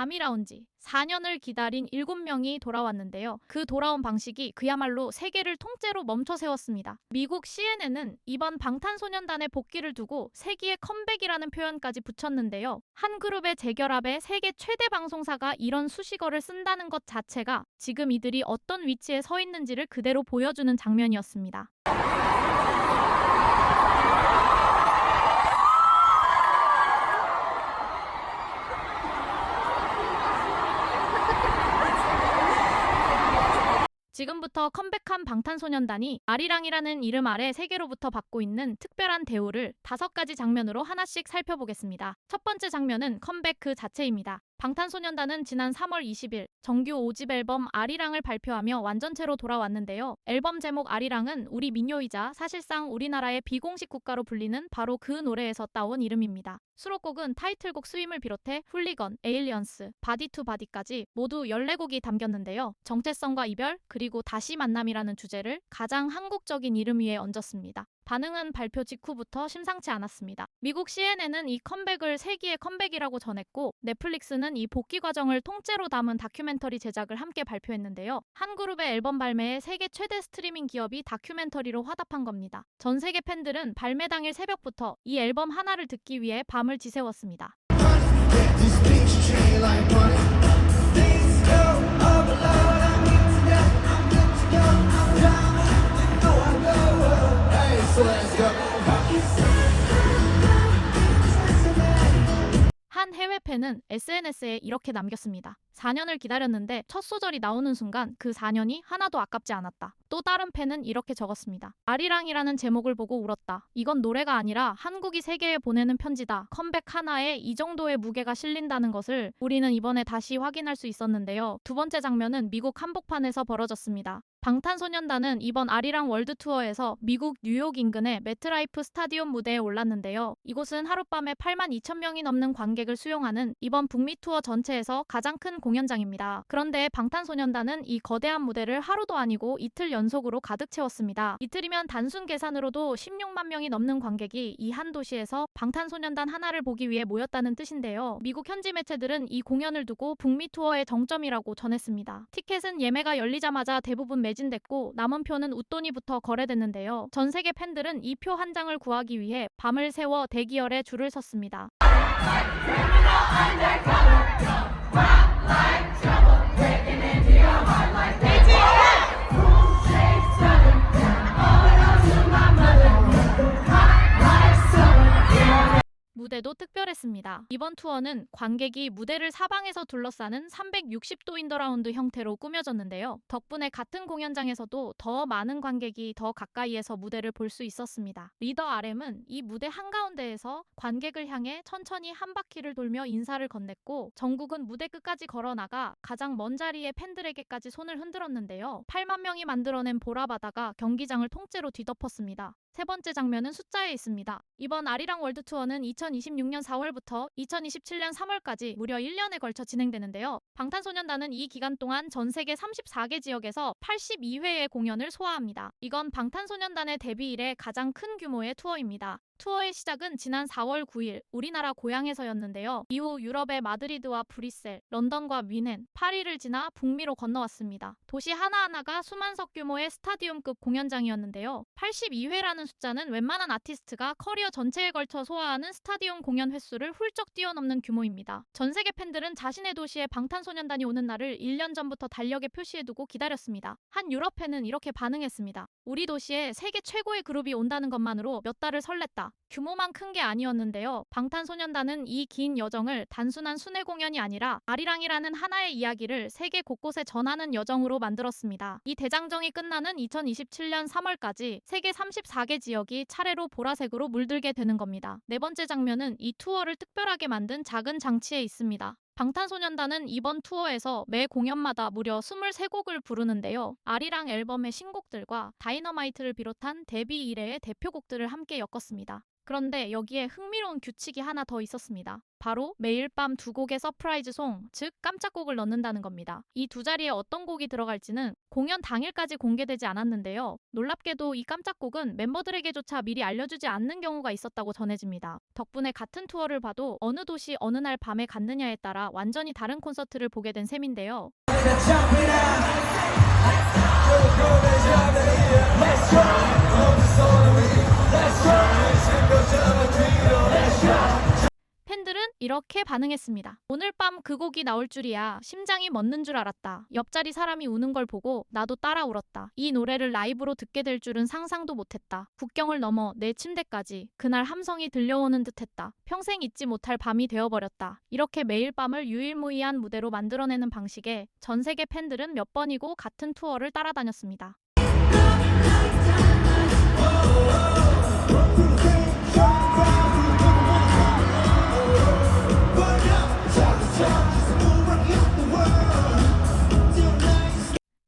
아미라운지 4년을 기다린 7명이 돌아왔는데요. 그 돌아온 방식이 그야말로 세계를 통째로 멈춰 세웠습니다. 미국 CNN은 이번 방탄소년단의 복귀를 두고 세기의 컴백이라는 표현까지 붙였는데요. 한 그룹의 재결합에 세계 최대 방송사가 이런 수식어를 쓴다는 것 자체가 지금 이들이 어떤 위치에 서 있는지를 그대로 보여주는 장면이었습니다. 지금부터 컴백한 방탄소년단이 아리랑이라는 이름 아래 세계로부터 받고 있는 특별한 대우를 5가지 장면으로 하나씩 살펴보겠습니다. 첫 번째 장면은 컴백 그 자체입니다. 방탄소년단은 지난 3월 20일 정규 5집 앨범 아리랑을 발표하며 완전체로 돌아왔는데요. 앨범 제목 아리랑은 우리 민요이자 사실상 우리나라의 비공식 국가로 불리는 바로 그 노래에서 따온 이름입니다. 수록곡은 타이틀곡 스윙을 비롯해 훌리건, 에일리언스, 바디 투 바디까지 모두 14곡이 담겼는데요. 정체성과 이별, 그리고 다시 만남이라는 주제를 가장 한국적인 이름 위에 얹었습니다. 반응은 발표 직후부터 심상치 않았습니다. 미국 CNN은 이 컴백을 세기의 컴백이라고 전했고 넷플릭스는 이 복귀 과정을 통째로 담은 다큐멘터리 제작을 함께 발표했는데요. 한 그룹의 앨범 발매에 세계 최대 스트리밍 기업이 다큐멘터리로 화답한 겁니다. 전 세계 팬들은 발매 당일 새벽부터 이 앨범 하나를 듣기 위해 밤을 지새웠습니다. 한 해외 팬은 SNS에 이렇게 남겼습니다. 4년을 기다렸는데 첫 소절이 나오는 순간 그 4년이 하나도 아깝지 않았다. 또 다른 팬은 이렇게 적었습니다. 아리랑이라는 제목을 보고 울었다. 이건 노래가 아니라 한국이 세계에 보내는 편지다. 컴백 하나에 이 정도의 무게가 실린다는 것을 우리는 이번에 다시 확인할 수 있었는데요. 두 번째 장면은 미국 한복판에서 벌어졌습니다. 방탄소년단은 이번 아리랑 월드 투어에서 미국 뉴욕 인근의 매트라이프 스타디움 무대에 올랐는데요. 이곳은 하룻밤에 8만 2천 명이 넘는 관객을 수용하는 이번 북미 투어 전체에서 가장 큰 공연장입니다. 그런데 방탄소년단은 이 거대한 무대를 하루도 아니고 이틀 연속으로 가득 채웠습니다. 이틀이면 단순 계산으로도 16만 명이 넘는 관객이 이 한 도시에서 방탄소년단 하나를 보기 위해 모였다는 뜻인데요. 미국 현지 매체들은 이 공연을 두고 북미 투어의 정점이라고 전했습니다. 티켓은 예매가 열리자마자 대부분 매진됐고 남은 표는 웃돈이부터 거래됐는데요. 전 세계 팬들은 이 표 한 장을 구하기 위해 밤을 새워 대기열에 줄을 섰습니다. 무대도 특별했습니다. 이번 투어는 관객이 무대를 사방에서 둘러싸는 360도 인더라운드 형태로 꾸며졌는데요. 덕분에 같은 공연장에서도 더 많은 관객이 더 가까이에서 무대를 볼 수 있었습니다. 리더 RM은 이 무대 한가운데에서 관객을 향해 천천히 한 바퀴를 돌며 인사를 건넸고 정국은 무대 끝까지 걸어나가 가장 먼 자리의 팬들에게까지 손을 흔들었는데요. 8만 명이 만들어낸 보라바다가 경기장을 통째로 뒤덮었습니다. 세 번째 장면은 숫자에 있습니다. 이번 아리랑 월드 투어는 2026년 4월부터 2027년 3월까지 무려 1년에 걸쳐 진행되는데요. 방탄소년단은 이 기간 동안 전 세계 34개 지역에서 82회의 공연을 소화합니다. 이건 방탄소년단의 데뷔 이래 가장 큰 규모의 투어입니다. 투어의 시작은 지난 4월 9일 우리나라 고향에서였는데요. 이후 유럽의 마드리드와 브뤼셀, 런던과 뮌헨, 파리를 지나 북미로 건너왔습니다. 도시 하나하나가 수만석 규모의 스타디움급 공연장이었는데요. 82회라는 숫자는 웬만한 아티스트가 커리어 전체에 걸쳐 소화하는 스타디움 공연 횟수를 훌쩍 뛰어넘는 규모입니다. 전 세계 팬들은 자신의 도시에 방탄소년단이 오는 날을 1년 전부터 달력에 표시해두고 기다렸습니다. 한 유럽 팬은 이렇게 반응했습니다. 우리 도시에 세계 최고의 그룹이 온다는 것만으로 몇 달을 설렜다. 규모만 큰 게 아니었는데요. 방탄소년단은 이 긴 여정을 단순한 순회 공연이 아니라 아리랑이라는 하나의 이야기를 세계 곳곳에 전하는 여정으로 만들었습니다. 이 대장정이 끝나는 2027년 3월까지 세계 34개 지역이 차례로 보라색으로 물들게 되는 겁니다. 네 번째 장면은 이 투어를 특별하게 만든 작은 장치에 있습니다. 방탄소년단은 이번 투어에서 매 공연마다 무려 23곡을 부르는데요. 아리랑 앨범의 신곡들과 다이너마이트를 비롯한 데뷔 이래의 대표곡들을 함께 엮었습니다. 그런데 여기에 흥미로운 규칙이 하나 더 있었습니다. 바로 매일 밤 두 곡의 서프라이즈 송, 즉 깜짝곡을 넣는다는 겁니다. 이 두 자리에 어떤 곡이 들어갈지는 공연 당일까지 공개되지 않았는데요. 놀랍게도 이 깜짝곡은 멤버들에게조차 미리 알려주지 않는 경우가 있었다고 전해집니다. 덕분에 같은 투어를 봐도 어느 도시 어느 날 밤에 갔느냐에 따라 완전히 다른 콘서트를 보게 된 셈인데요. 팬들은 이렇게 반응했습니다. 오늘 밤 그 곡이 나올 줄이야. 심장이 멎는 줄 알았다. 옆자리 사람이 우는 걸 보고 나도 따라 울었다. 이 노래를 라이브로 듣게 될 줄은 상상도 못했다. 국경을 넘어 내 침대까지 그날 함성이 들려오는 듯했다. 평생 잊지 못할 밤이 되어버렸다. 이렇게 매일 밤을 유일무이한 무대로 만들어내는 방식에 전 세계 팬들은 몇 번이고 같은 투어를 따라다녔습니다.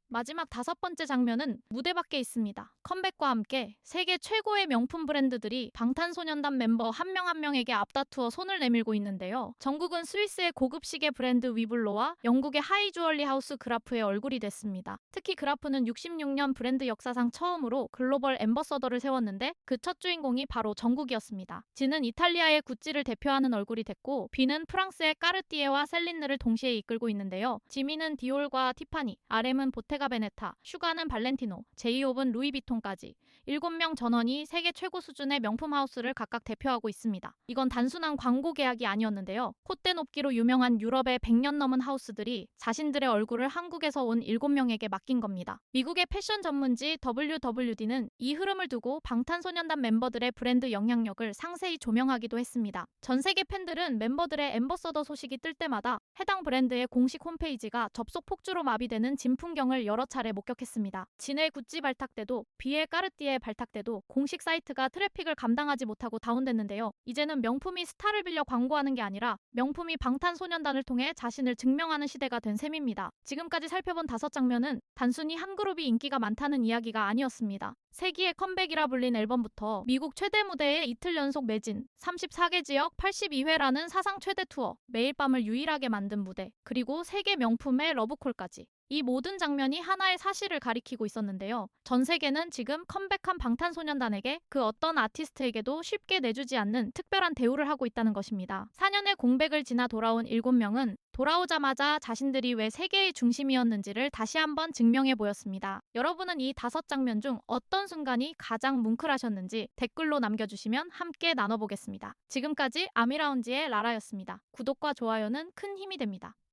마지막 다섯 번째 장면은 무대 밖에 있습니다. 컴백과 함께 세계 최고의 명품 브랜드들이 방탄소년단 멤버 한 명 한 명에게 앞다투어 손을 내밀고 있는데요. 전국은 스위스의 고급 시계 브랜드 위블로와 영국의 하이 주얼리 하우스 그라프의 얼굴이 됐습니다. 특히 그라프는 66년 브랜드 역사상 처음으로 글로벌 앰버서더를 세웠는데 그 첫 주인공이 바로 정국이었습니다. 지는 이탈리아의 구찌를 대표하는 얼굴이 됐고 비는 프랑스의 까르띠에와 셀린느를 동시에 이끌고 있는데요. 지미는 디올과 티파니, RM은 보테가 베네타, 슈가는 발렌티노, 제이홉은 루이비통까지 7명 전원이 세계 최고 수준의 명품 하우스를 각각 대표하고 있습니다. 이건 단순한 광고 계약이 아니었는데요. 콧대 높기로 유명한 유럽의 100년 넘은 하우스들이 자신들의 얼굴을 한국에서 온 7명에게 맡긴 겁니다. 미국의 패션 전문지 WWD는 이 흐름을 두고 방탄소년단 멤버들의 브랜드 영향력을 상세히 조명하기도 했습니다. 전 세계 팬들은 멤버들의 앰버서더 소식이 뜰 때마다 해당 브랜드의 공식 홈페이지가 접속 폭주로 마비되는 진풍경을 여러 차례 목격했습니다. 진의 구찌 발탁 때도 비의 까르띠에 발탁 때도 공식 사이트가 트래픽을 감당하지 못하고 다운됐는데요. 이제는 명품이 스타를 빌려 광고하는 게 아니라 명품이 방탄소년단을 통해 자신을 증명하는 시대가 된 셈입니다. 지금까지 살펴본 다섯 장면은 단순히 한 그룹이 인기가 많다는 이야기가 아니었습니다. 세기의 컴백이라 불린 앨범부터 미국 최대 무대에 이틀 연속 매진, 34개 지역 82회라는 사상 최대 투어, 매일 밤을 유일하게 만든 무대, 그리고 세계 명품의 러브콜까지. 이 모든 장면이 하나의 사실을 가리키고 있었는데요. 전 세계는 지금 컴백한 방탄소년단에게 그 어떤 아티스트에게도 쉽게 내주지 않는 특별한 대우를 하고 있다는 것입니다. 4년의 공백을 지나 돌아온 7명은 돌아오자마자 자신들이 왜 세계의 중심이었는지를 다시 한번 증명해 보였습니다. 여러분은 이 다섯 장면 중 어떤 순간이 가장 뭉클하셨는지 댓글로 남겨주시면 함께 나눠보겠습니다. 지금까지 아미라운지의 라라였습니다. 구독과 좋아요는 큰 힘이 됩니다.